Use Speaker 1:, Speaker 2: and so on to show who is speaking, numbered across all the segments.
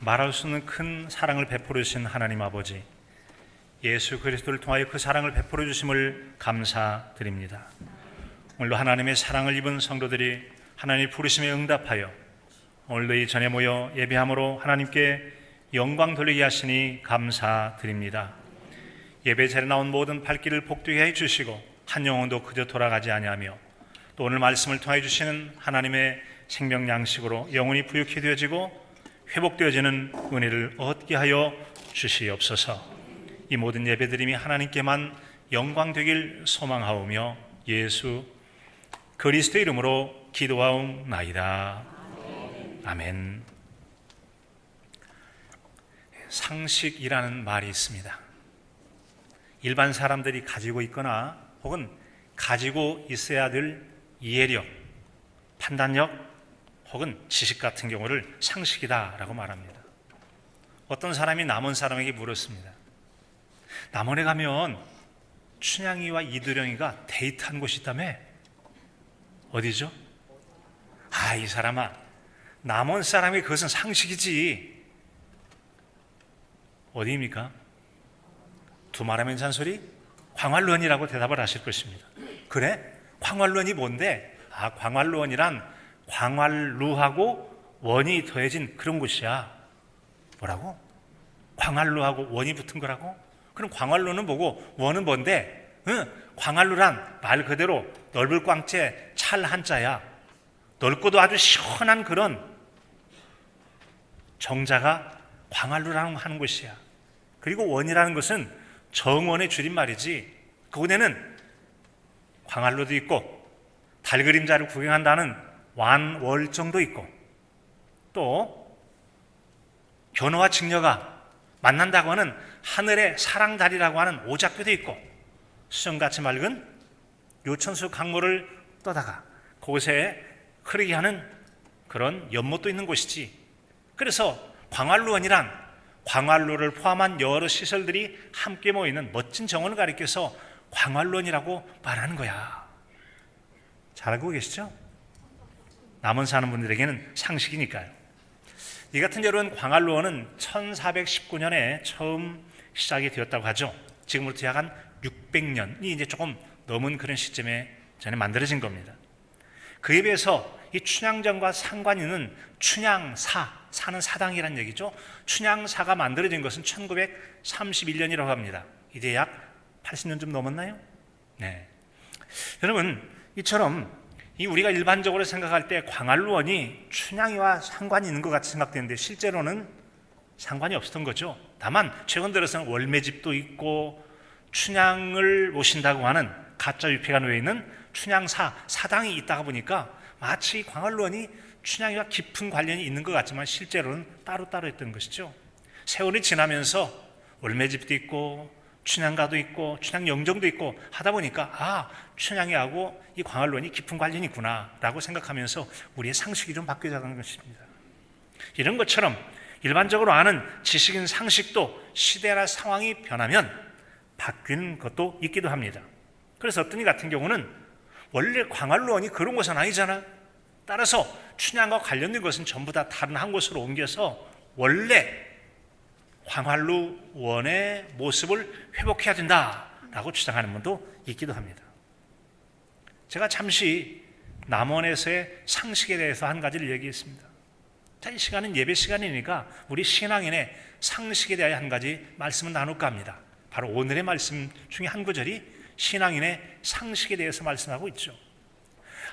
Speaker 1: 말할 수 없는 큰 사랑을 베풀어 주신 하나님 아버지, 예수 그리스도를 통하여 그 사랑을 베풀어 주심을 감사드립니다. 오늘도 하나님의 사랑을 입은 성도들이 하나님의 부르심에 응답하여 오늘도 이 전에 모여 예배함으로 하나님께 영광 돌리게 하시니 감사드립니다. 예배 자리에 나온 모든 발길을 복되게 해주시고 한 영혼도 그저 돌아가지 아니하며 또 오늘 말씀을 통해 주시는 하나님의 생명 양식으로 영혼이 부유케 되어지고 회복되어지는 은혜를 얻게 하여 주시옵소서. 이 모든 예배드림이 하나님께만 영광 되길 소망하오며 예수 그리스도의 이름으로 기도하옵나이다. 아멘. 상식이라는 말이 있습니다. 일반 사람들이 가지고 있거나 혹은 가지고 있어야 될 이해력, 판단력 혹은 지식 같은 경우를 상식이다라고 말합니다. 어떤 사람이 남원 사람에게 물었습니다. 남원에 가면 춘향이와 이두령이가 데이트한 곳이 있다며? 어디죠? 이 사람아, 남원 사람이 그것은 상식이지. 어디입니까? 두말하면 잔소리? 광활루원이라고 대답을 하실 것입니다. 그래? 광활루원이 뭔데? 광활루원이란 광활루하고 원이 더해진 그런 곳이야. 뭐라고? 광활루하고 원이 붙은 거라고? 그럼 광활루는 뭐고 원은 뭔데? 광활루란 말 그대로 넓을 꽝째 찰 한자야. 넓고도 아주 시원한 그런 정자가 광활루라는 하는 곳이야. 그리고 원이라는 것은 정원의 줄임말이지. 그곳에는 광활루도 있고 달 그림자를 구경한다는 완월정도 있고 또 견우와 직녀가 만난다고 하는 하늘의 사랑다리라고 하는 오작교도 있고 수정같이 맑은 요천수 강물을 떠다가 그곳에 흐르게 하는 그런 연못도 있는 곳이지. 그래서 광활루원이란 광활루를 포함한 여러 시설들이 함께 모이는 멋진 정원을 가리켜서 광활루원이라고 말하는 거야. 잘 알고 계시죠? 남원 사는 분들에게는 상식이니까요. 이 같은 여러분, 광활루원은 1419년에 처음 시작이 되었다고 하죠. 지금부터 약 한 600년이 이제 조금 넘은 그런 시점에 전에 만들어진 겁니다. 그에 비해서 이 춘향전과 상관 있는 춘향사, 사는 사당이란 얘기죠. 춘향사가 만들어진 것은 1931년이라고 합니다. 이제 약 80년 좀 넘었나요? 네. 여러분, 이처럼 우리가 일반적으로 생각할 때 광활루원이 춘향이와 상관이 있는 것 같이 생각되는데 실제로는 상관이 없었던 거죠. 다만 최근 들어서는 월매집도 있고 춘향을 모신다고 하는 가짜 유폐가 놓여 있는 춘향사, 사당이 있다가 보니까 마치 광활루원이 춘향이와 깊은 관련이 있는 것 같지만 실제로는 따로따로 했던 것이죠. 세월이 지나면서 월매집도 있고 춘향가도 있고 춘향영정도 있고 하다 보니까 춘향이하고 이 광활루원이 깊은 관련이 있구나 라고 생각하면서 우리의 상식이 좀 바뀌어가는 것입니다. 이런 것처럼 일반적으로 아는 지식인 상식도 시대나 상황이 변하면 바뀌는 것도 있기도 합니다. 그래서 어떤 이 같은 경우는 원래 광활루원이 그런 곳은 아니잖아. 따라서 춘향과 관련된 것은 전부 다 다른 한 곳으로 옮겨서 원래 광활루원의 모습을 회복해야 된다라고 주장하는 분도 있기도 합니다. 제가 잠시 남원에서의 상식에 대해서 한 가지를 얘기했습니다. 자, 이 시간은 예배 시간이니까 우리 신앙인의 상식에 대해 한 가지 말씀을 나눌까 합니다. 바로 오늘의 말씀 중에 한 구절이 신앙인의 상식에 대해서 말씀하고 있죠.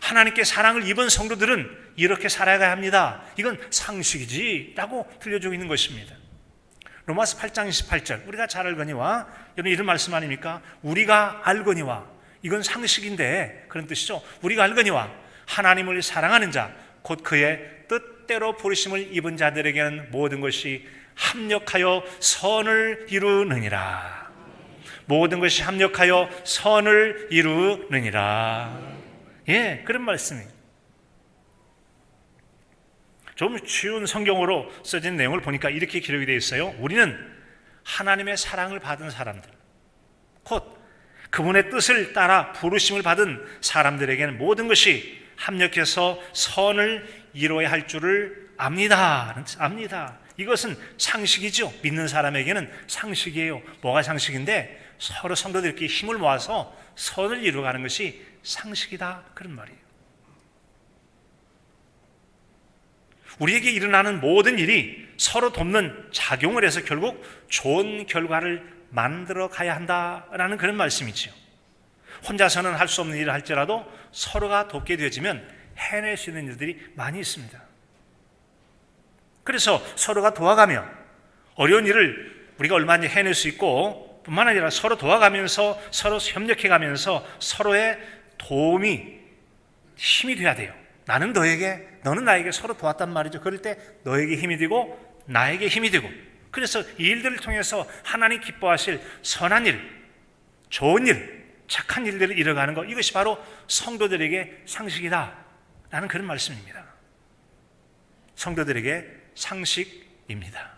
Speaker 1: 하나님께 사랑을 입은 성도들은 이렇게 살아가야 합니다. 이건 상식이지 라고 들려주고 있는 것입니다. 로마서 8장 28절 우리가 잘 알거니와, 여러분 이런 말씀 아닙니까? 우리가 알거니와, 이건 상식인데 그런 뜻이죠. 우리가 알거니와 하나님을 사랑하는 자 곧 그의 뜻대로 부르심을 입은 자들에게는 모든 것이 합력하여 선을 이루느니라. 모든 것이 합력하여 선을 이루느니라. 그런 말씀이에요. 좀 쉬운 성경어로 써진 내용을 보니까 이렇게 기록이 되어 있어요. 우리는 하나님의 사랑을 받은 사람들, 곧 그분의 뜻을 따라 부르심을 받은 사람들에게는 모든 것이 합력해서 선을 이루어야 할 줄을 압니다. 압니다. 이것은 상식이죠. 믿는 사람에게는 상식이에요. 뭐가 상식인데? 서로 성도들끼리 힘을 모아서 선을 이루어가는 것이 상식이다, 그런 말이에요. 우리에게 일어나는 모든 일이 서로 돕는 작용을 해서 결국 좋은 결과를 만들어 가야 한다라는 그런 말씀이죠. 혼자서는 할 수 없는 일을 할지라도 서로가 돕게 되어지면 해낼 수 있는 일들이 많이 있습니다. 그래서 서로가 도와가며 어려운 일을 우리가 얼마나 해낼 수 있고, 뿐만 아니라 서로 도와가면서 서로 협력해가면서 서로의 도움이 힘이 돼야 돼요. 나는 너에게, 너는 나에게 서로 도왔단 말이죠. 그럴 때 너에게 힘이 되고 나에게 힘이 되고, 그래서 이 일들을 통해서 하나님 기뻐하실 선한 일, 좋은 일, 착한 일들을 이뤄가는 것, 이것이 바로 성도들에게 상식이다 라는 그런 말씀입니다. 성도들에게 상식입니다.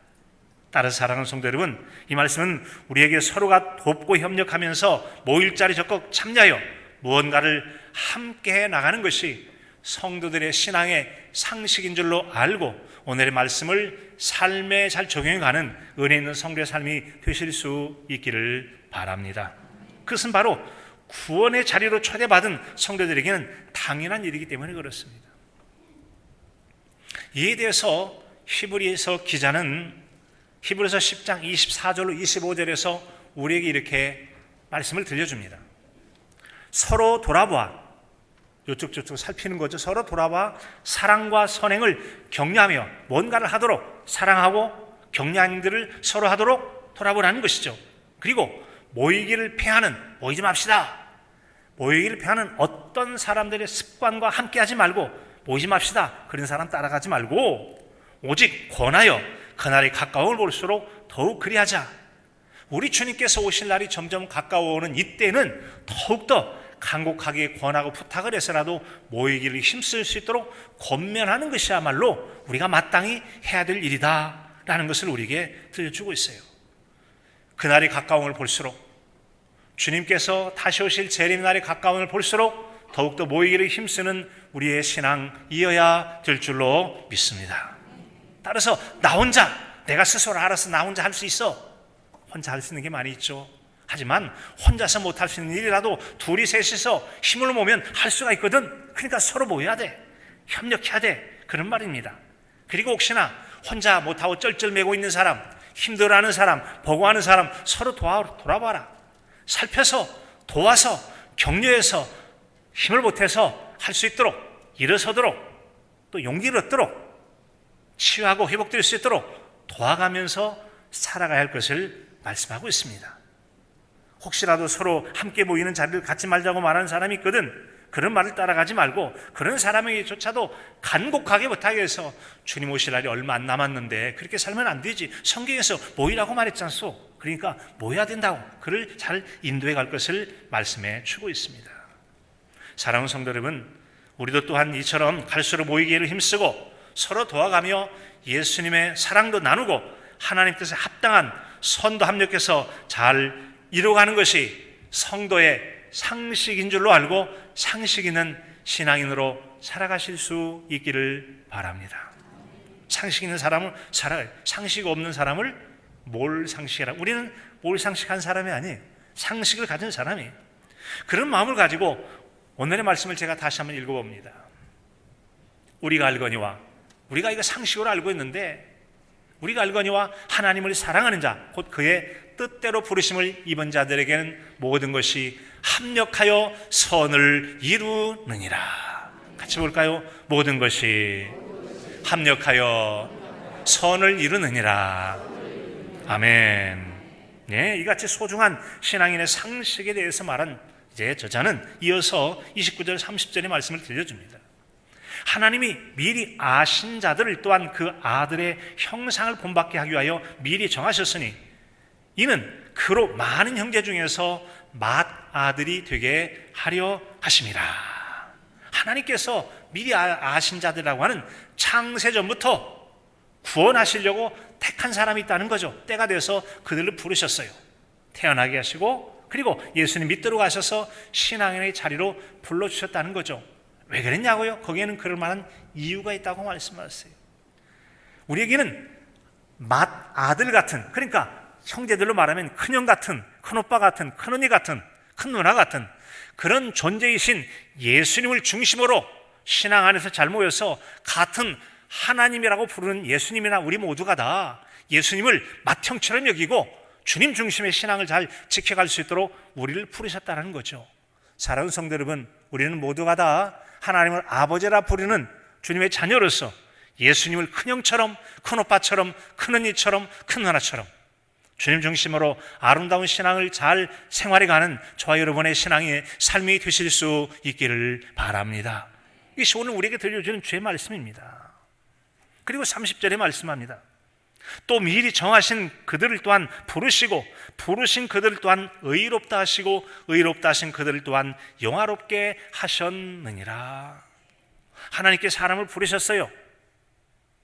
Speaker 1: 따라서 사랑하는 성도 여러분, 이 말씀은 우리에게 서로가 돕고 협력하면서 모일자리 적극 참여하여 무언가를 함께 해 나가는 것이 성도들의 신앙의 상식인 줄로 알고 오늘의 말씀을 삶에 잘 적용해가는 은혜 있는 성도의 삶이 되실 수 있기를 바랍니다. 그것은 바로 구원의 자리로 초대받은 성도들에게는 당연한 일이기 때문에 그렇습니다. 이에 대해서 히브리서 기자는 히브리서 10장 24절로 25절에서 우리에게 이렇게 말씀을 들려줍니다. 서로 돌아보아, 이쪽 저쪽 살피는 거죠. 서로 돌아봐 사랑과 선행을 격려하며 뭔가를 하도록, 사랑하고 격려하는 일들을 서로 하도록 돌아보라는 것이죠. 그리고 모이기를 패하는, 모이지 맙시다. 모이기를 패하는 어떤 사람들의 습관과 함께하지 말고 모이지 맙시다. 그런 사람 따라가지 말고 오직 권하여 그날이 가까움을 볼수록 더욱 그리하자. 우리 주님께서 오실 날이 점점 가까워오는 이때는 더욱더 간곡하게 권하고 부탁을 해서라도 모이기를 힘쓸 수 있도록 권면하는 것이야말로 우리가 마땅히 해야 될 일이다 라는 것을 우리에게 들려주고 있어요. 그날이 가까움을 볼수록, 주님께서 다시 오실 재림 날이 가까움을 볼수록 더욱더 모이기를 힘쓰는 우리의 신앙이어야 될 줄로 믿습니다. 따라서 나 혼자, 내가 스스로 알아서 나 혼자 할 수 있어. 혼자 할 수 있는 게 많이 있죠. 하지만 혼자서 못할 수 있는 일이라도 둘이 셋이서 힘을 모으면 할 수가 있거든. 그러니까 서로 모여야 돼. 협력해야 돼. 그런 말입니다. 그리고 혹시나 혼자 못하고 쩔쩔매고 있는 사람, 힘들어하는 사람, 보고하는 사람 서로 돌아봐라. 살펴서 도와서 격려해서 힘을 보태서 할 수 있도록, 일어서도록, 또 용기를 얻도록, 치유하고 회복될 수 있도록 도와가면서 살아가야 할 것을 말씀하고 있습니다. 혹시라도 서로 함께 모이는 자리를 갖지 말자고 말하는 사람이 있거든. 그런 말을 따라가지 말고 그런 사람에게조차도 간곡하게 부탁해 해서 주님 오실 날이 얼마 안 남았는데 그렇게 살면 안 되지. 성경에서 모이라고 말했잖소. 그러니까 모여야 된다고. 그를 잘 인도해 갈 것을 말씀해 주고 있습니다. 사랑하는 성도 여러분, 우리도 또한 이처럼 갈수록 모이기를 힘쓰고 서로 도와가며 예수님의 사랑도 나누고 하나님 뜻에 합당한 선도 합력해서 잘 이루어가는 것이 성도의 상식인 줄로 알고 상식 있는 신앙인으로 살아가실 수 있기를 바랍니다. 상식 있는 사람을 살아가요. 상식 없는 사람을 몰상식이라. 우리는 몰상식한 사람이 아니에요. 상식을 가진 사람이에요. 그런 마음을 가지고 오늘의 말씀을 제가 다시 한번 읽어봅니다. 우리가 알거니와, 우리가 이거 상식으로 알고 있는데, 우리가 알거니와 하나님을 사랑하는 자, 곧 그의 뜻대로 부르심을 입은 자들에게는 모든 것이 합력하여 선을 이루느니라. 같이 볼까요? 모든 것이 합력하여 선을 이루느니라. 아멘. 네, 이같이 소중한 신앙인의 상식에 대해서 말한 이제 저자는 이어서 29절 30절의 말씀을 들려줍니다. 하나님이 미리 아신 자들을 또한 그 아들의 형상을 본받게 하기 위하여 미리 정하셨으니 이는 그로 많은 형제 중에서 맏아들이 되게 하려 하심이라. 하나님께서 미리 아신 자들이라고 하는 창세전부터 구원하시려고 택한 사람이 있다는 거죠. 때가 돼서 그들을 부르셨어요. 태어나게 하시고 그리고 예수님 믿도록 하셔서 신앙인의 자리로 불러주셨다는 거죠. 왜 그랬냐고요? 거기에는 그럴 만한 이유가 있다고 말씀하셨어요. 우리에게는 맏아들 같은, 그러니까 형제들로 말하면 큰형 같은, 큰오빠 같은, 큰언니 같은, 큰 누나 같은 그런 존재이신 예수님을 중심으로 신앙 안에서 잘 모여서 같은 하나님이라고 부르는 예수님이나 우리 모두가 다 예수님을 맏형처럼 여기고 주님 중심의 신앙을 잘 지켜갈 수 있도록 우리를 부르셨다는 거죠. 사랑하는 성도 여러분, 우리는 모두가 다 하나님을 아버지라 부르는 주님의 자녀로서 예수님을 큰형처럼, 큰오빠처럼, 큰언니처럼, 큰누나처럼 주님 중심으로 아름다운 신앙을 잘 생활해가는 저와 여러분의 신앙의 삶이 되실 수 있기를 바랍니다. 이것이 오늘 우리에게 들려주는 주의 말씀입니다. 그리고 30절에 말씀합니다. 또 미리 정하신 그들을 또한 부르시고 부르신 그들을 또한 의롭다 하시고 의롭다 하신 그들을 또한 영화롭게 하셨느니라. 하나님께 사람을 부르셨어요.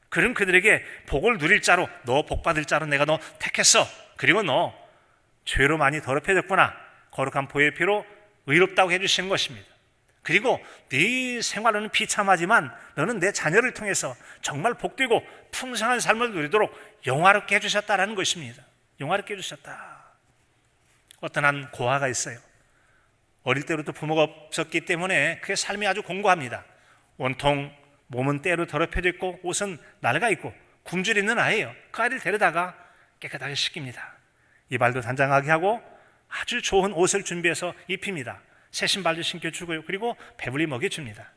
Speaker 1: 그런 그들에게 복을 누릴 자로, 너 복 받을 자로 내가 너 택했어. 그리고 너 죄로 많이 더럽혀졌구나. 거룩한 보혈 피로 의롭다고 해주시는 것입니다. 그리고 네 생활은 비참하지만 너는 내 자녀를 통해서 정말 복되고 풍성한 삶을 누리도록 영화롭게 해주셨다라는 것입니다. 영화롭게 해주셨다. 어떤 한 고아가 있어요. 어릴 때부터 부모가 없었기 때문에 그의 삶이 아주 공고합니다. 온통 몸은 때로 더럽혀져 있고 옷은 낡아 있고 굶주려 있는 아이예요. 그 아이를 데려다가 깨끗하게 씻깁니다. 이발도 단장하게 하고 아주 좋은 옷을 준비해서 입힙니다. 새 신발도 신겨주고요. 그리고 배불리 먹여줍니다.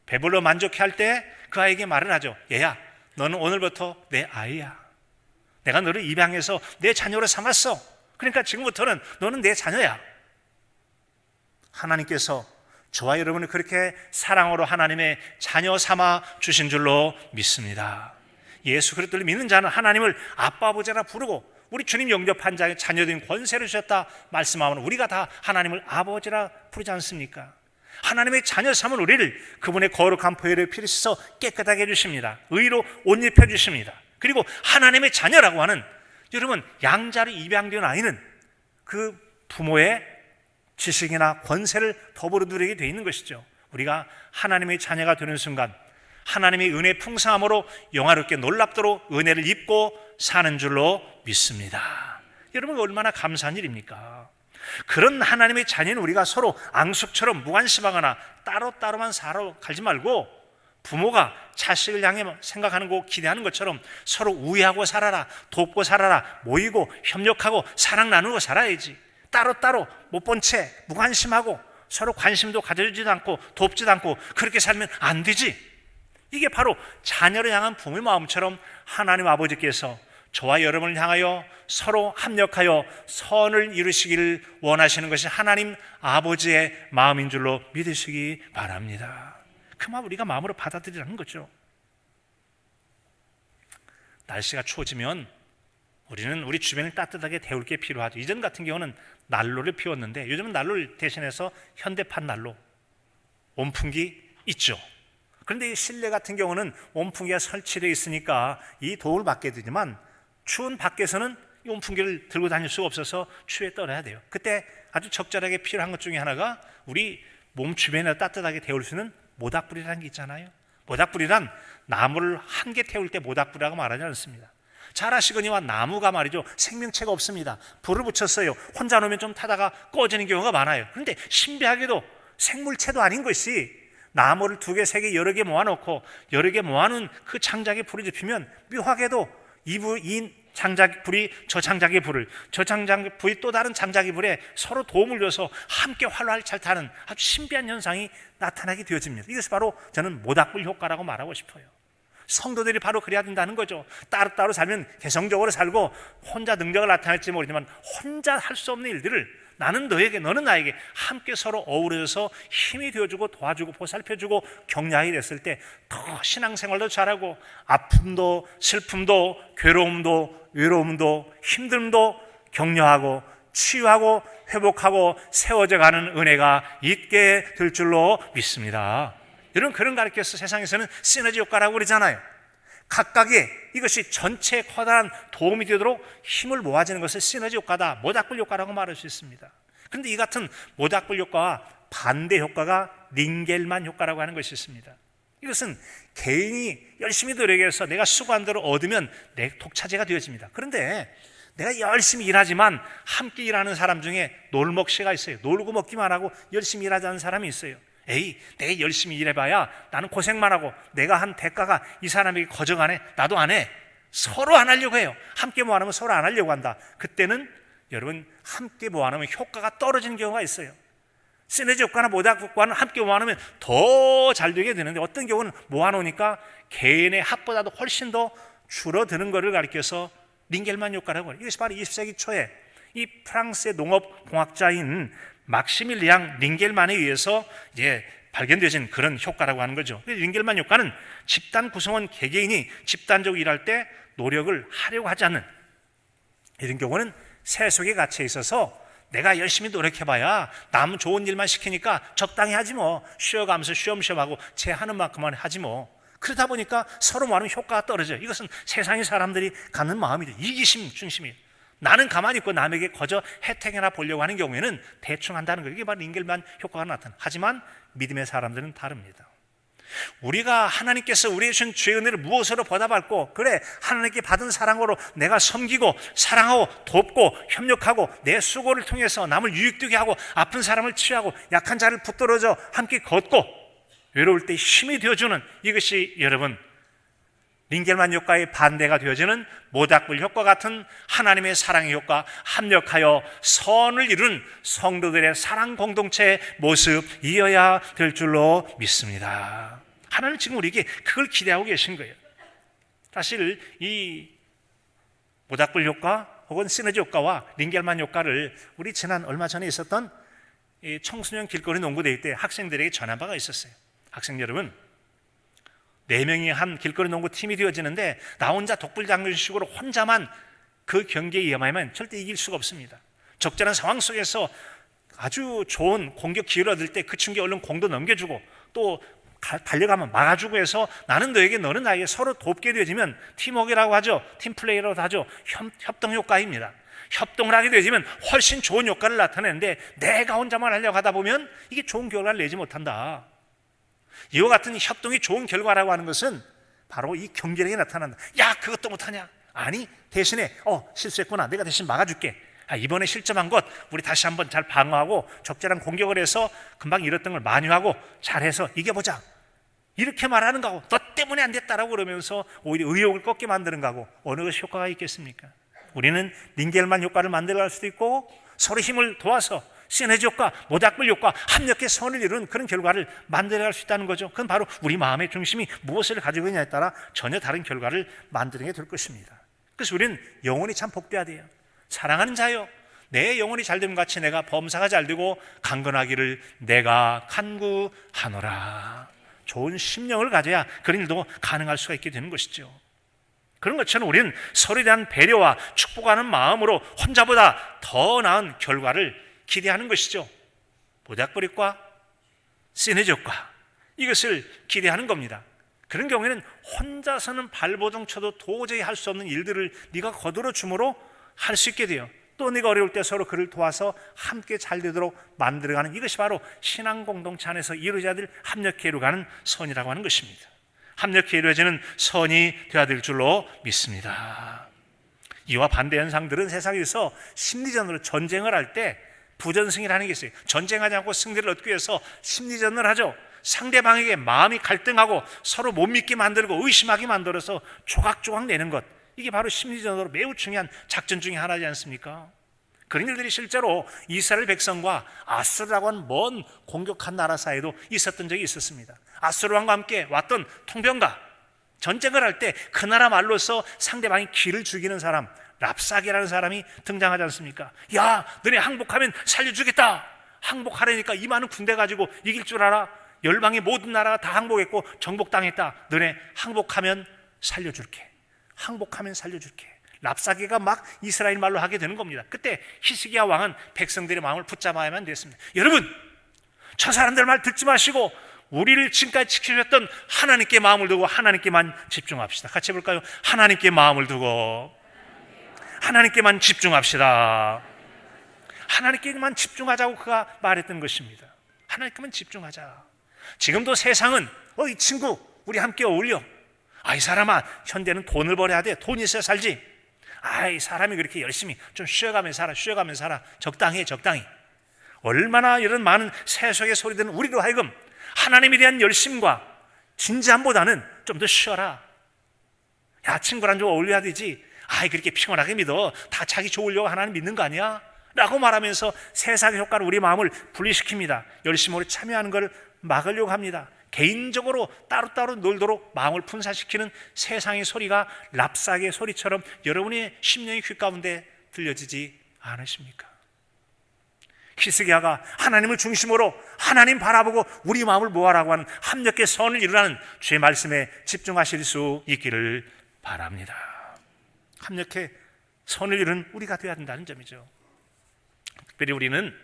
Speaker 1: 배불러 만족해할 때 그 아이에게 말을 하죠. 얘야, 너는 오늘부터 내 아이야. 내가 너를 입양해서 내 자녀로 삼았어. 그러니까 지금부터는 너는 내 자녀야. 하나님께서 저와 여러분을 그렇게 사랑으로 하나님의 자녀 삼아 주신 줄로 믿습니다. 예수 그리스도를 믿는 자는 하나님을 아빠 아버지라 부르고 우리 주님 영접한 자의 자녀된 권세를 주셨다 말씀하면 우리가 다 하나님을 아버지라 부르지 않습니까? 하나님의 자녀 삼은 우리를 그분의 거룩한 보혈의 피를 씻어 깨끗하게 해주십니다. 의로 옷 입혀주십니다. 그리고 하나님의 자녀라고 하는, 여러분, 양자로 입양된 아이는 그 부모의 지식이나 권세를 더불어 누리게 되어 있는 것이죠. 우리가 하나님의 자녀가 되는 순간 하나님의 은혜 풍성함으로 영화롭게 놀랍도록 은혜를 입고 사는 줄로 믿습니다. 여러분, 얼마나 감사한 일입니까? 그런 하나님의 자녀는 우리가 서로 앙숙처럼 무관심하거나 따로따로만 살아가지 말고 부모가 자식을 향해 생각하는 거 기대하는 것처럼 서로 우애하고 살아라, 돕고 살아라, 모이고 협력하고 사랑 나누고 살아야지. 따로따로 못 본 채 무관심하고 서로 관심도 가져주지도 않고 돕지도 않고 그렇게 살면 안 되지. 이게 바로 자녀를 향한 부모의 마음처럼 하나님 아버지께서 저와 여러분을 향하여 서로 합력하여 선을 이루시기를 원하시는 것이 하나님 아버지의 마음인 줄로 믿으시기 바랍니다. 그 마음 우리가 마음으로 받아들이라는 거죠. 날씨가 추워지면 우리는 우리 주변을 따뜻하게 데울 게 필요하죠. 이전 같은 경우는 난로를 피웠는데 요즘은 난로를 대신해서 현대판 난로, 온풍기 있죠. 그런데 이 실내 같은 경우는 온풍기가 설치되어 있으니까 이 도움을 받게 되지만 추운 밖에서는 이 온풍기를 들고 다닐 수가 없어서 추위에 떨어야 돼요. 그때 아주 적절하게 필요한 것 중에 하나가 우리 몸 주변에 따뜻하게 데울 수 있는 모닥불이라는 게 있잖아요. 모닥불이란 나무를 한 개 태울 때 모닥불이라고 말하지 않습니다. 잘 아시거니와 나무가 말이죠, 생명체가 없습니다. 불을 붙였어요. 혼자 놓으면 좀 타다가 꺼지는 경우가 많아요. 그런데 신비하게도 생물체도 아닌 것이 나무를 두 개, 세 개, 여러 개 모아놓고 여러 개 모아놓은 그 장작에 불이 지피면 묘하게도 이 장작 불이 저 장작의 불을, 저 장작 불이 또 다른 장작의 불에 서로 도움을 줘서 함께 활활 잘 타는 아주 신비한 현상이 나타나게 되어집니다. 이것이 바로 저는 모닥불 효과라고 말하고 싶어요. 성도들이 바로 그래야 된다는 거죠. 따로따로 살면 개성적으로 살고 혼자 능력을 나타낼지 모르지만 혼자 할 수 없는 일들을 나는 너에게, 너는 나에게 함께 서로 어우러져서 힘이 되어주고 도와주고 보살펴주고 격려하게 됐을 때 더 신앙생활도 잘하고 아픔도 슬픔도 괴로움도 외로움도 힘듦도 격려하고 치유하고 회복하고 세워져가는 은혜가 있게 될 줄로 믿습니다. 여러분, 그런 가르쳐서 세상에서는 시너지 효과라고 그러잖아요. 각각의 이것이 전체에 커다란 도움이 되도록 힘을 모아지는 것을 시너지 효과다, 모닥불 효과라고 말할 수 있습니다. 그런데 이 같은 모닥불 효과와 반대 효과가 링겔만 효과라고 하는 것이 있습니다. 이것은 개인이 열심히 노력해서 내가 수고한 대로 얻으면 내 독차지가 되어집니다. 그런데 내가 열심히 일하지만 함께 일하는 사람 중에 놀먹씨가 있어요. 놀고 먹기만 하고 열심히 일하지 않는 사람이 있어요. 에이, 내가 열심히 일해봐야 나는 고생만 하고 내가 한 대가가 이 사람에게 거저가네. 나도 안 해. 서로 안 하려고 해요. 함께 뭐 안 하면 서로 안 하려고 한다. 그때는 여러분 함께 뭐 안 하면 효과가 떨어지는 경우가 있어요. 시너지 효과나 모닥 효과는 함께 모아놓으면 더 잘 되게 되는데 어떤 경우는 모아놓으니까 개인의 합보다도 훨씬 더 줄어드는 것을 가리켜서 링겔만 효과라고 해요. 이것이 바로 20세기 초에 이 프랑스의 농업공학자인 막시밀리앙 링겔만에 의해서 이제 발견되어진 그런 효과라고 하는 거죠. 링겔만 효과는 집단 구성원 개개인이 집단적으로 일할 때 노력을 하려고 하지 않는, 이런 경우는 세속에 갇혀 있어서 내가 열심히 노력해봐야 남 좋은 일만 시키니까 적당히 하지 뭐, 쉬어가면서 쉬엄쉬엄 하고 제 하는 만큼만 하지 뭐. 그러다 보니까 서로 말하면 효과가 떨어져요. 이것은 세상의 사람들이 갖는 마음이죠. 이기심 중심이에요. 나는 가만히 있고 남에게 거저 혜택이나 보려고 하는 경우에는 대충 한다는 거예요. 이게 바로 링겔만 효과가 나타나요. 하지만 믿음의 사람들은 다릅니다. 우리가 하나님께서 우리에게 주신 죄의 은혜를 무엇으로 보답할고, 그래 하나님께 받은 사랑으로 내가 섬기고 사랑하고 돕고 협력하고 내 수고를 통해서 남을 유익되게 하고 아픈 사람을 치유하고 약한 자를 붙들어줘 함께 걷고 외로울 때 힘이 되어주는, 이것이 여러분 링겔만 효과의 반대가 되어지는 모닥불 효과 같은 하나님의 사랑의 효과, 합력하여 선을 이룬 성도들의 사랑 공동체의 모습이어야 될 줄로 믿습니다. 하나님 지금 우리에게 그걸 기대하고 계신 거예요. 사실 이 모닥불 효과 혹은 시너지 효과와 링겔만 효과를 우리 지난 얼마 전에 있었던 이 청소년 길거리 농구대회 때 학생들에게 전한 바가 있었어요. 학생 여러분, 4명이 한 길거리 농구 팀이 되어지는데 나 혼자 독불장군식으로 혼자만 그 경기에 임하면 절대 이길 수가 없습니다. 적절한 상황 속에서 아주 좋은 공격 기회를 얻을 때 그 친구에 얼른 공도 넘겨주고 또 달려가면 막아주고 해서 나는 너에게 너는 나에게 서로 돕게 되어지면 팀워크라고 하죠. 팀플레이라고 하죠. 협동 효과입니다. 협동을 하게 되어지면 훨씬 좋은 효과를 나타내는데 내가 혼자만 하려고 하다 보면 이게 좋은 결과를 내지 못한다. 이와 같은 협동이 좋은 결과라고 하는 것은 바로 이 경기력에 나타난다. 야, 그것도 못하냐? 아니, 대신에 실수했구나, 내가 대신 막아줄게. 이번에 실점한 것 우리 다시 한번 잘 방어하고 적절한 공격을 해서 금방 잃었던 걸 만회하고 잘해서 이겨보자, 이렇게 말하는 거고, 너 때문에 안 됐다라고 그러면서 오히려 의욕을 꺾게 만드는 거고, 어느 것이 효과가 있겠습니까? 우리는 링겔만 효과를 만들어갈 수도 있고 서로 힘을 도와서 시너지 효과, 모닥불 효과, 합력의 선을 이루는 그런 결과를 만들어갈 수 있다는 거죠. 그건 바로 우리 마음의 중심이 무엇을 가지고 있냐에 따라 전혀 다른 결과를 만들게 될 것입니다. 그래서 우리는 영혼이 참 복돼야 돼요. 사랑하는 자요, 내 영혼이 잘됨 같이 내가 범사가 잘되고 강건하기를 내가 간구하노라. 좋은 심령을 가져야 그런 일도 가능할 수가 있게 되는 것이죠. 그런 것처럼 우리는 서로에 대한 배려와 축복하는 마음으로 혼자보다 더 나은 결과를 기대하는 것이죠. 모닥불효과, 시너지 효과, 이것을 기대하는 겁니다. 그런 경우에는 혼자서는 발버둥 쳐도 도저히 할 수 없는 일들을 네가 거들어 줌으로 할 수 있게 돼요. 또 네가 어려울 때 서로 그를 도와서 함께 잘 되도록 만들어가는, 이것이 바로 신앙 공동체 안에서 이루어져야 될 합력해 이루어가는 선이라고 하는 것입니다. 합력해 이루어지는 선이 되어야 될 줄로 믿습니다. 이와 반대 현상들은 세상에서 심리전으로 전쟁을 할 때 부전승이라는 게 있어요. 전쟁하지 않고 승리를 얻기 위해서 심리전을 하죠. 상대방에게 마음이 갈등하고 서로 못 믿게 만들고 의심하게 만들어서 조각조각 내는 것, 이게 바로 심리전으로 매우 중요한 작전 중에 하나지 않습니까? 그런 일들이 실제로 이스라엘 백성과 아수르라고 하는 먼 공격한 나라 사이에도 있었던 적이 있었습니다. 아수르 왕과 함께 왔던 통병가, 전쟁을 할 때 그 나라 말로서 상대방이 기를 죽이는 사람, 랍사게라는 사람이 등장하지 않습니까? 야, 너네 항복하면 살려주겠다. 항복하려니까 이 많은 군대 가지고 이길 줄 알아? 열방의 모든 나라가 다 항복했고 정복당했다. 너네 항복하면 살려줄게. 항복하면 살려줄게. 랍사게가 막 이스라엘 말로 하게 되는 겁니다. 그때 히스기야 왕은 백성들의 마음을 붙잡아야만 됐습니다. 여러분, 저 사람들 말 듣지 마시고 우리를 지금까지 지켜주셨던 하나님께 마음을 두고 하나님께만 집중합시다. 같이 해볼까요? 하나님께 마음을 두고 하나님께만 집중합시다. 하나님께만 집중하자고 그가 말했던 것입니다. 하나님께만 집중하자. 지금도 세상은 이 친구 우리 함께 어울려. 이 사람아, 현대는 돈을 벌어야 돼. 돈이 있어야 살지. 이 사람이 그렇게 열심히 좀 쉬어가면서 살아. 적당히. 얼마나 이런 많은 세속의 소리 듣는 우리로 하여금 하나님에 대한 열심과 진지함보다는 좀 더 쉬어라. 친구랑 좀 어울려야 되지. 그렇게 피곤하게 믿어. 다 자기 좋으려고 하나님 믿는 거 아니야? 라고 말하면서 세상의 효과로 우리 마음을 분리시킵니다. 열심으로 참여하는 걸 막으려고 합니다. 개인적으로 따로따로 놀도록 마음을 분산시키는 세상의 소리가 랍삭의 소리처럼 여러분의 심령의 귀 가운데 들려지지 않으십니까? 히스기야가 하나님을 중심으로 하나님 바라보고 우리 마음을 모아라고 하는 합력의 선을 이루라는 주의 말씀에 집중하실 수 있기를 바랍니다. 합력의 선을 이루는 우리가 되어야 된다는 점이죠. 특별히 우리는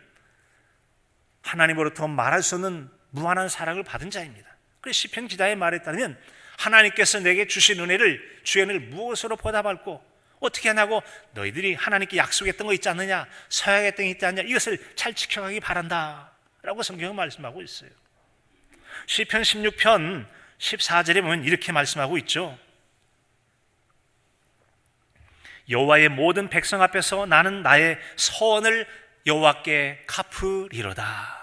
Speaker 1: 하나님으로부터 말할 수 없는 무한한 사랑을 받은 자입니다. 그래서 시편 기자의 말에 따르면 하나님께서 내게 주신 은혜를 주의 은혜를 무엇으로 보답할꼬? 어떻게 하냐고, 너희들이 하나님께 약속했던 거 있지 않느냐, 서약했던 게 있지 않느냐, 이것을 잘 지켜가기 바란다 라고 성경은 말씀하고 있어요. 시편 16편 14절에 보면 이렇게 말씀하고 있죠. 여호와의 모든 백성 앞에서 나는 나의 서원을 여호와께 갚으리로다.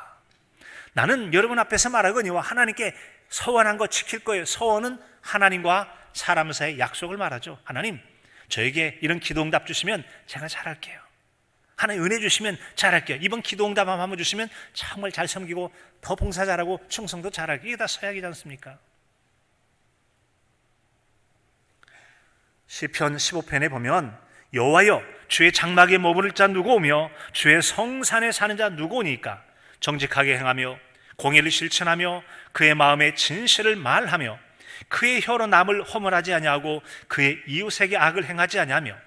Speaker 1: 나는 여러분 앞에서 말하거니와 하나님께 서원한 거 지킬 거예요. 서원은 하나님과 사람 사이의 약속을 말하죠. 하나님, 저에게 이런 기도응답 주시면 제가 잘할게요. 하나님 은혜 주시면 잘할게요. 이번 기도응답 한번 주시면 정말 잘 섬기고 더 봉사 잘하고 충성도 잘할게요. 이게 다 서약이지 않습니까? 시편 15편에 보면 여호와여, 주의 장막에 머무를 자 누구오며 주의 성산에 사는 자 누구오니까? 정직하게 행하며 공의를 실천하며 그의 마음에 진실을 말하며 그의 혀로 남을 허물하지 아니하고 그의 이웃에게 악을 행하지 아니하며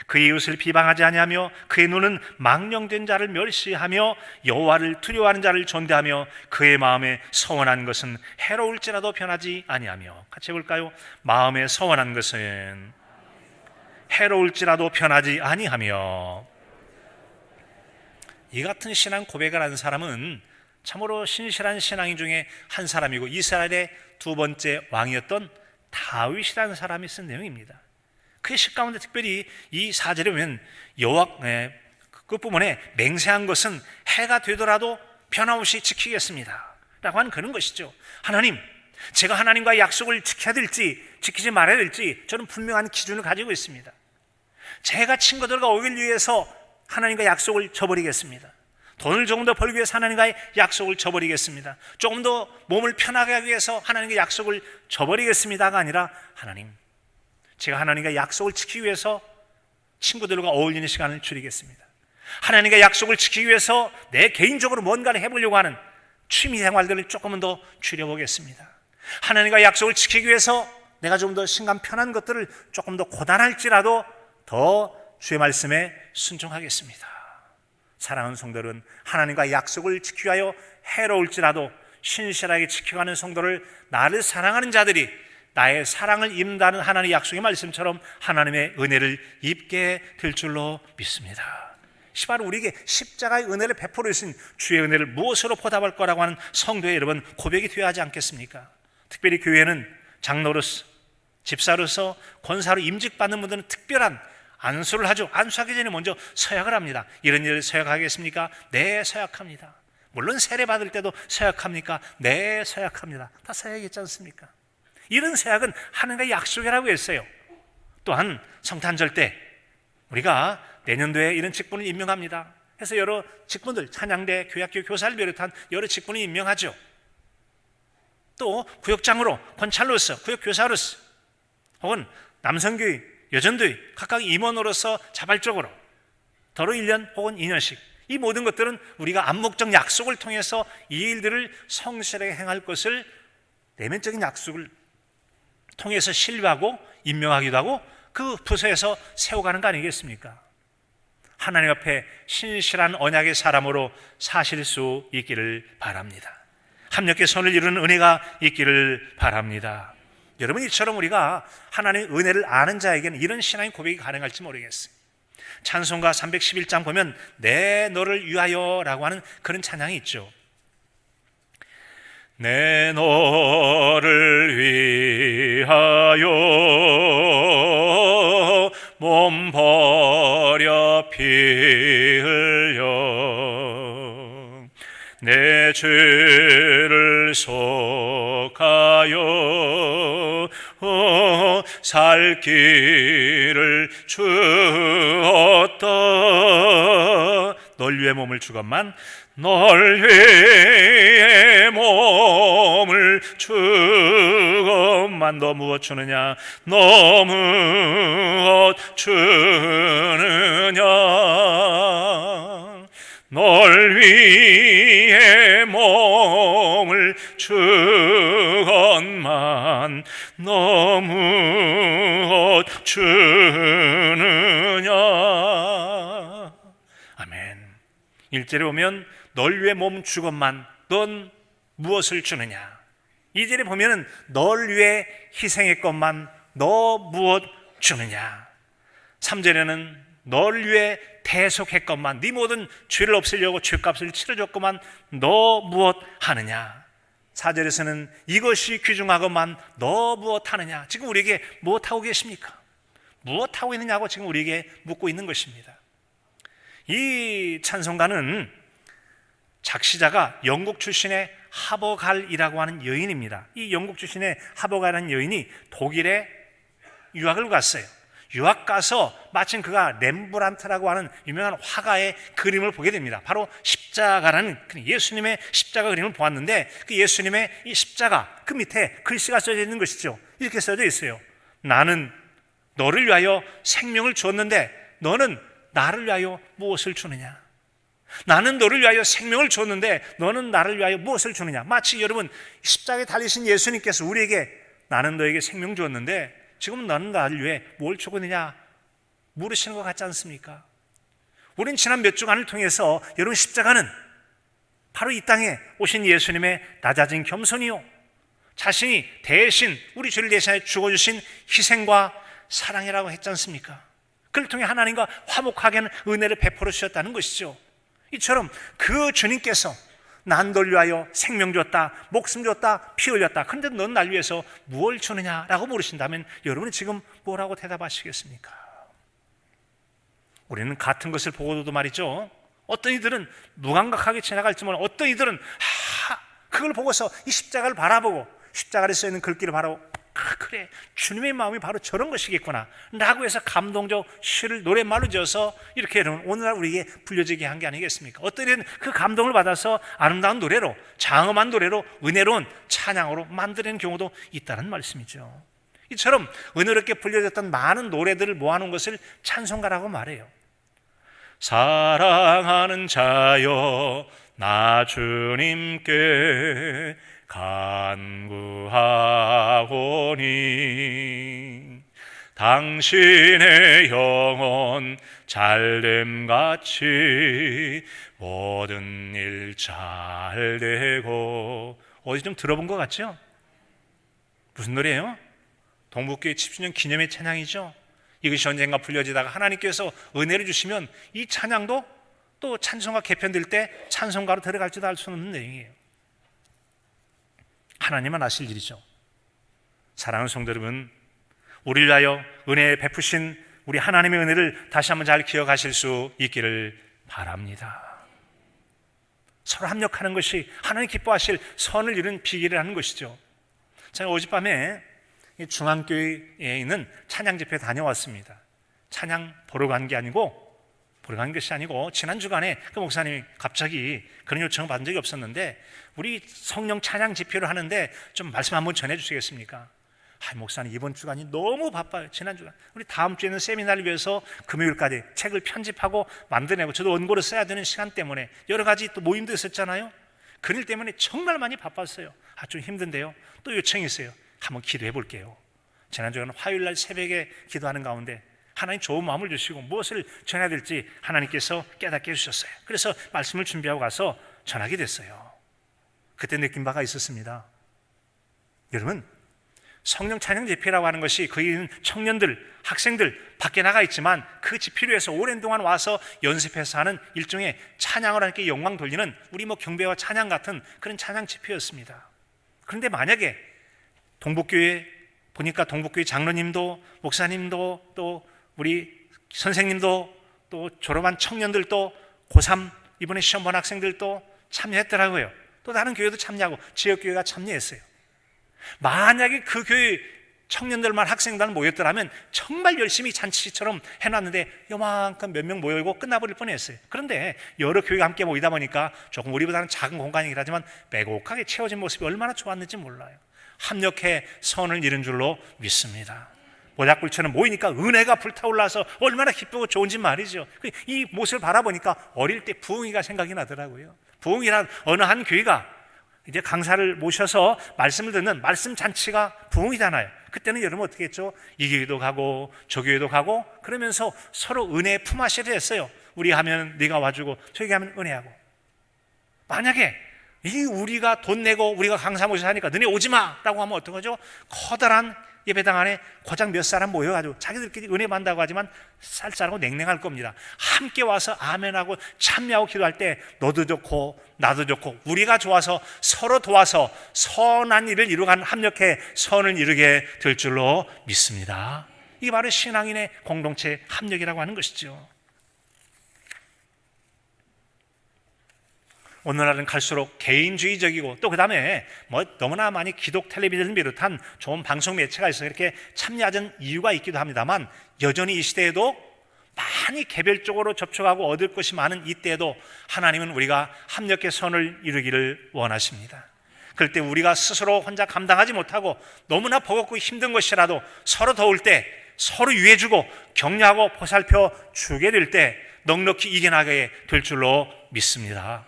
Speaker 1: 그의 이웃을 비방하지 아니하며 그의 눈은 망령된 자를 멸시하며 여호와를 두려워하는 자를 존대하며 그의 마음에 서원한 것은 해로울지라도 변하지 아니하며. 같이 해볼까요? 마음에 서원한 것은 해로울지라도 변하지 아니하며. 이 같은 신앙 고백을 하는 사람은 참으로 신실한 신앙인 중에 한 사람이고 이스라엘의 두 번째 왕이었던 다윗이라는 사람이 쓴 내용입니다. 그의 시 가운데 특별히 이 4절에 보면 여호와 끝부분에 맹세한 것은 해가 되더라도 변함없이 지키겠습니다 라고 하는 그런 것이죠. 하나님, 제가 하나님과의 약속을 지켜야 될지 지키지 말아야 될지 저는 분명한 기준을 가지고 있습니다. 제가 친구들과 오길 위해서 하나님과 약속을 저버리겠습니다. 돈을 조금 더 벌기 위해서 하나님과의 약속을 저버리겠습니다. 조금 더 몸을 편하게 하기 위해서 하나님과 약속을 저버리겠습니다가 아니라, 하나님, 제가 하나님과 약속을 지키기 위해서 친구들과 어울리는 시간을 줄이겠습니다. 하나님과 약속을 지키기 위해서 내 개인적으로 뭔가를 해보려고 하는 취미 생활들을 조금은 더 줄여보겠습니다. 하나님과 약속을 지키기 위해서 내가 좀 더 신감 편한 것들을 조금 더 고단할지라도 더 주의 말씀에 순종하겠습니다. 사랑하는 성도들은 하나님과 약속을 지키기 위하여 해로울지라도 신실하게 지켜가는 성도를, 나를 사랑하는 자들이 나의 사랑을 입는다는 하나님의 약속의 말씀처럼 하나님의 은혜를 입게 될 줄로 믿습니다. 바로 우리에게 십자가의 은혜를 베풀어 주신 주의 은혜를 무엇으로 보답할 거라고 하는 성도의 여러분 고백이 되어야 하지 않겠습니까? 특별히 교회는 장로로서, 집사로서, 권사로 임직받는 분들은 특별한 안수를 하죠. 안수하기 전에 먼저 서약을 합니다. 이런 일을 서약하겠습니까? 네, 서약합니다. 물론 세례 받을 때도 서약합니까? 네, 서약합니다. 다 서약했지 않습니까? 이런 서약은 하나님과의 약속이라고 했어요. 또한 성탄절 때 우리가 내년도에 이런 직분을 임명합니다. 그래서 여러 직분들, 찬양대, 교학교 교사를 비롯한 여러 직분을 임명하죠. 또 구역장으로, 권찰로서, 구역교사로서, 혹은 남성교회, 여전도회 각각 임원으로서 자발적으로 더러 1년 혹은 2년씩, 이 모든 것들은 우리가 암묵적 약속을 통해서 이 일들을 성실하게 행할 것을 내면적인 약속을 통해서 신뢰하고 임명하기도 하고 그 부서에서 세워가는 거 아니겠습니까? 하나님 앞에 신실한 언약의 사람으로 사실 수 있기를 바랍니다. 합력의 손을 이루는 은혜가 있기를 바랍니다. 여러분, 이처럼 우리가 하나님의 은혜를 아는 자에게는 이런 신앙의 고백이 가능할지 모르겠어요. 찬송가 311장 보면 내 너를 위하여 라고 하는 그런 찬양이 있죠. 내 너를 위하여 몸 버려 피 흘려 내 죄를 속하여 살 길을 주었다. 널 위해 몸을 주건만 널 위해 몸을 주건만 너 무엇 주느냐 너 무엇 주느냐 널 위해 몸을 주건만 너 무엇 주느냐. 아멘. 1절에 보면 널 위해 몸 주건만 넌 무엇을 주느냐. 2절에 보면은 널 위해 희생했건만 너 무엇 주느냐. 3절에는 널 위해 대속했건만 네 모든 죄를 없애려고 죄값을 치러줬건만 너 무엇 하느냐. 4절에서는 이것이 귀중하건만 너 무엇 하느냐. 지금 우리에게 무엇 하고 계십니까? 무엇 하고 있느냐고 지금 우리에게 묻고 있는 것입니다. 이 찬송가는 작시자가 영국 출신의 하버갈이라고 하는 여인입니다. 이 영국 출신의 하버갈이라는 여인이 독일에 유학을 갔어요. 유학 가서 마침 그가 렘브란트라고 하는 유명한 화가의 그림을 보게 됩니다. 바로 십자가라는 예수님의 십자가 그림을 보았는데 그 예수님의 이 십자가 그 밑에 글씨가 써져 있는 것이죠. 이렇게 써져 있어요. 나는 너를 위하여 생명을 주었는데 너는 나를 위하여 무엇을 주느냐. 나는 너를 위하여 생명을 줬는데 너는 나를 위하여 무엇을 주느냐. 마치 여러분 십자가에 달리신 예수님께서 우리에게 나는 너에게 생명 주었는데 지금 너는 나를 위해 뭘 주고 있느냐 물으시는 것 같지 않습니까? 우리는 지난 몇 주간을 통해서 여러분 십자가는 바로 이 땅에 오신 예수님의 낮아진 겸손이요 자신이 대신 우리 죄를 대신해 죽어주신 희생과 사랑이라고 했지 않습니까? 그를 통해 하나님과 화목하게 하는 은혜를 베풀어 주셨다는 것이죠. 이처럼 그 주님께서 난 널 위하여 생명 줬다, 목숨 줬다, 피 흘렸다. 그런데 넌 날 위해서 무엇을 주느냐라고 물으신다면 여러분이 지금 뭐라고 대답하시겠습니까? 우리는 같은 것을 보고도 말이죠. 어떤 이들은 무감각하게 지나갈지 몰라. 어떤 이들은 그걸 보고서 이 십자가를 바라보고 십자가에 써있는 글귀를 바라보고 그래 주님의 마음이 바로 저런 것이겠구나 라고 해서 감동적 시를 노랫말로 지어서 이렇게 여러분 오늘날 우리에게 불려지게 한 게 아니겠습니까? 어떤 이는 그 감동을 받아서 아름다운 노래로 장엄한 노래로 은혜로운 찬양으로 만드는 경우도 있다는 말씀이죠. 이처럼 은혜롭게 불려졌던 많은 노래들을 모아놓은 것을 찬송가라고 말해요. 사랑하는 자여 나 주님께 간구하오니 당신의 영혼 잘됨같이 모든 일 잘되고. 어디 좀 들어본 것 같죠? 무슨 노래예요? 동북교회 10주년 기념의 찬양이죠. 이것이 언젠가 불려지다가 하나님께서 은혜를 주시면 이 찬양도 또 찬송가 개편될 때 찬송가로 들어갈지도 알 수 없는 내용이에요. 하나님만 아실 일이죠. 사랑하는 성도 여러분, 우리를 위하여 은혜 베푸신 우리 하나님의 은혜를 다시 한번 잘 기억하실 수 있기를 바랍니다. 서로 합력하는 것이 하나님 기뻐하실 선을 이룬 비결이라는 것이죠. 제가 어젯밤에 중앙교회에 있는 찬양 집회에 다녀왔습니다. 찬양 보러 간 게 아니고 보러 간 것이 아니고 지난 주간에 그 목사님이 갑자기 그런 요청을 받은 적이 없었는데 우리 성령 찬양 집회를 하는데 좀 말씀 한번 전해 주시겠습니까? 목사님 이번 주간이 너무 바빠요. 지난 주간 우리 다음 주에는 세미나를 위해서 금요일까지 책을 편집하고 만들어내고 저도 원고를 써야 되는 시간 때문에 여러 가지 또 모임도 있었잖아요. 그 일 때문에 정말 많이 바빴어요. 좀 힘든데요. 또 요청이 있어요. 한번 기도해 볼게요. 지난주에는 화요일날 새벽에 기도하는 가운데 하나님 좋은 마음을 주시고 무엇을 전해야 될지 하나님께서 깨닫게 해주셨어요. 그래서 말씀을 준비하고 가서 전하게 됐어요. 그때 느낀 바가 있었습니다. 여러분, 성령 찬양 집회라고 하는 것이 거기 있는 청년들, 학생들 밖에 나가 있지만 그 집회를 위해서 오랜 동안 와서 연습해서 하는 일종의 찬양을 하나님께 영광 돌리는 우리 경배와 찬양 같은 그런 찬양 집회였습니다. 그런데 만약에 동북교회 보니까 동북교회 장로님도 목사님도 또 우리 선생님도 또 졸업한 청년들도 고3 이번에 시험 본 학생들도 참여했더라고요. 또 다른 교회도 참여하고 지역교회가 참여했어요. 만약에 그 교회 청년들만 학생들만 모였더라면 정말 열심히 잔치처럼 해놨는데 요만큼 몇 명 모이고 끝나버릴 뻔했어요. 그런데 여러 교회가 함께 모이다 보니까 조금 우리보다는 작은 공간이긴 하지만 빼곡하게 채워진 모습이 얼마나 좋았는지 몰라요. 합력해 선을 이룬 줄로 믿습니다. 모닥불처럼 모이니까 은혜가 불타올라서 얼마나 기쁘고 좋은지 말이죠. 이 모습을 바라보니까 어릴 때 부흥이가 생각이 나더라고요. 부흥이란 어느 한 교회가 이제 강사를 모셔서 말씀을 듣는 말씀 잔치가 부흥이잖아요. 그때는 여러분 어떻게 했죠? 이 교회도 가고 저 교회도 가고 그러면서 서로 은혜의 품앗이를 했어요. 우리 하면 네가 와주고 저기 하면 은혜하고. 만약에 이 우리가 돈 내고 우리가 강사 모셔서 하니까 너네 오지마 라고 하면 어떡하죠? 커다란 예배당 안에 고작 몇 사람 모여가지고 자기들끼리 은혜 받는다고 하지만 쌀쌀하고 냉랭할 겁니다. 함께 와서 아멘하고 참여하고 기도할 때 너도 좋고 나도 좋고 우리가 좋아서 서로 도와서 선한 일을 이루어가는 합력해 선을 이루게 될 줄로 믿습니다. 이게 바로 신앙인의 공동체 합력이라고 하는 것이죠. 오늘날은 갈수록 개인주의적이고 또 그 다음에 너무나 많이 기독 텔레비전을 비롯한 좋은 방송 매체가 있어서 이렇게 참여하는 이유가 있기도 합니다만 여전히 이 시대에도 많이 개별적으로 접촉하고 얻을 것이 많은 이때에도 하나님은 우리가 합력의 선을 이루기를 원하십니다. 그럴 때 우리가 스스로 혼자 감당하지 못하고 너무나 버겁고 힘든 것이라도 서로 도울 때 서로 유해주고 격려하고 보살펴 주게 될 때 넉넉히 이겨나가게 될 줄로 믿습니다.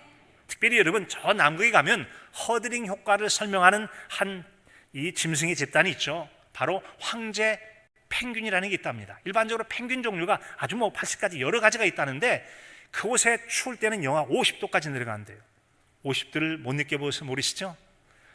Speaker 1: 특별히 여러분 저 남극에 가면 허드링 효과를 설명하는 한 이 짐승의 집단이 있죠. 바로 황제 펭귄이라는 게 있답니다. 일반적으로 펭귄 종류가 아주 80가지 여러 가지가 있다는데 그곳에 추울 때는 영하 50도까지 내려가는데요. 50도를 못 느껴보셔서 모르시죠?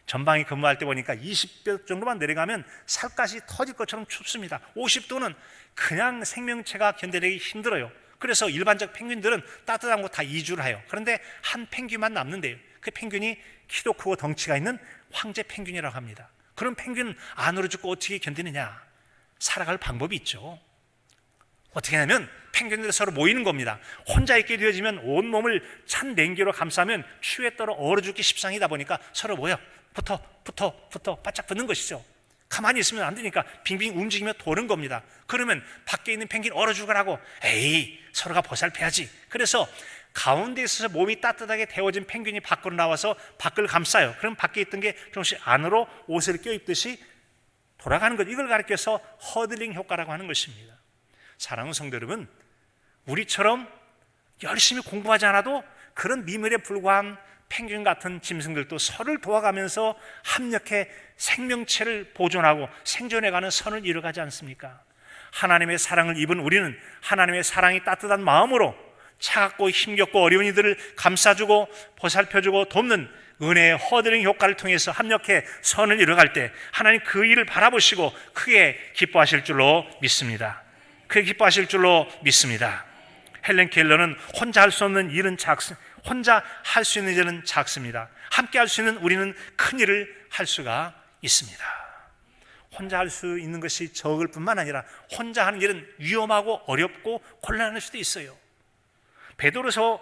Speaker 1: 전방에 근무할 때 보니까 20도 정도만 내려가면 살갗이 터질 것처럼 춥습니다. 50도는 그냥 생명체가 견뎌내기 힘들어요. 그래서 일반적 펭귄들은 따뜻한 곳 다 이주를 해요. 그런데 한 펭귄만 남는데요. 그 펭귄이 키도 크고 덩치가 있는 황제 펭귄이라고 합니다. 그런 펭귄 안으로 죽고 어떻게 견디느냐? 살아갈 방법이 있죠. 어떻게 하냐면 펭귄들이 서로 모이는 겁니다. 혼자 있게 되어지면 온몸을 찬 냉기로 감싸면 추위에 떨어 얼어 죽기 십상이다 보니까 서로 모여 붙어 바짝 붙는 것이죠. 가만히 있으면 안 되니까 빙빙 움직이며 도는 겁니다. 그러면 밖에 있는 펭귄 얼어 죽으라고 에이 서로가 보살펴야지. 그래서 가운데 있어서 몸이 따뜻하게 데워진 펭귄이 밖으로 나와서 밖을 감싸요. 그럼 밖에 있던 게 조금씩 안으로 옷을 껴입듯이 돌아가는 것, 이걸 가리켜서 허들링 효과라고 하는 것입니다. 사랑하는 성도 여러분, 우리처럼 열심히 공부하지 않아도 그런 미물에 불과한 펭귄 같은 짐승들도 서로를 도와가면서 합력해 생명체를 보존하고 생존해가는 선을 이루어가지 않습니까? 하나님의 사랑을 입은 우리는 하나님의 사랑이 따뜻한 마음으로 차갑고 힘겹고 어려운 이들을 감싸주고 보살펴주고 돕는 은혜의 허드링 효과를 통해서 합력해 선을 이루어갈 때 하나님 그 일을 바라보시고 크게 기뻐하실 줄로 믿습니다. 크게 기뻐하실 줄로 믿습니다. 헬렌 켈러는 혼자 할 수 없는 일은 혼자 할 수 있는 일은 작습니다. 함께 할 수 있는 우리는 큰 일을 할 수가 있습니다. 혼자 할 수 있는 것이 적을 뿐만 아니라 혼자 하는 일은 위험하고 어렵고 곤란할 수도 있어요. 베드로서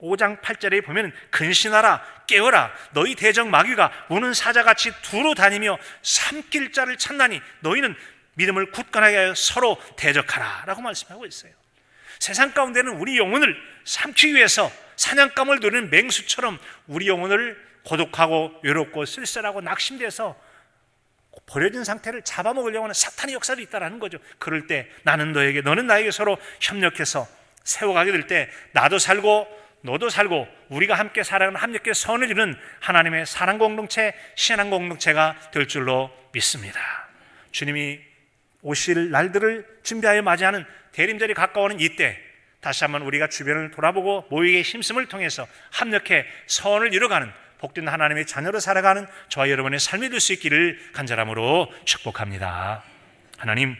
Speaker 1: 5장 8절에 보면 근신하라 깨어라 너희 대적 마귀가 우는 사자같이 두루 다니며 삼킬 자를 찾나니 너희는 믿음을 굳건하게 하여 서로 대적하라 라고 말씀하고 있어요. 세상 가운데는 우리 영혼을 삼키기 위해서 사냥감을 노리는 맹수처럼 우리 영혼을 고독하고 외롭고 쓸쓸하고 낙심돼서 버려진 상태를 잡아먹으려고 하는 사탄의 역사도 있다는 거죠. 그럴 때 나는 너에게 너는 나에게 서로 협력해서 세워가게 될 때 나도 살고 너도 살고 우리가 함께 살아가는 합력의 선을 이루는 하나님의 사랑 공동체, 신앙 공동체가 될 줄로 믿습니다. 주님이 오실 날들을 준비하여 맞이하는 대림절이 가까워오는 이때 다시 한번 우리가 주변을 돌아보고 모이게 힘씀을 통해서 합력해 선을 이루어가는 복된 하나님의 자녀로 살아가는 저와 여러분의 삶이 될 수 있기를 간절함으로 축복합니다. 하나님,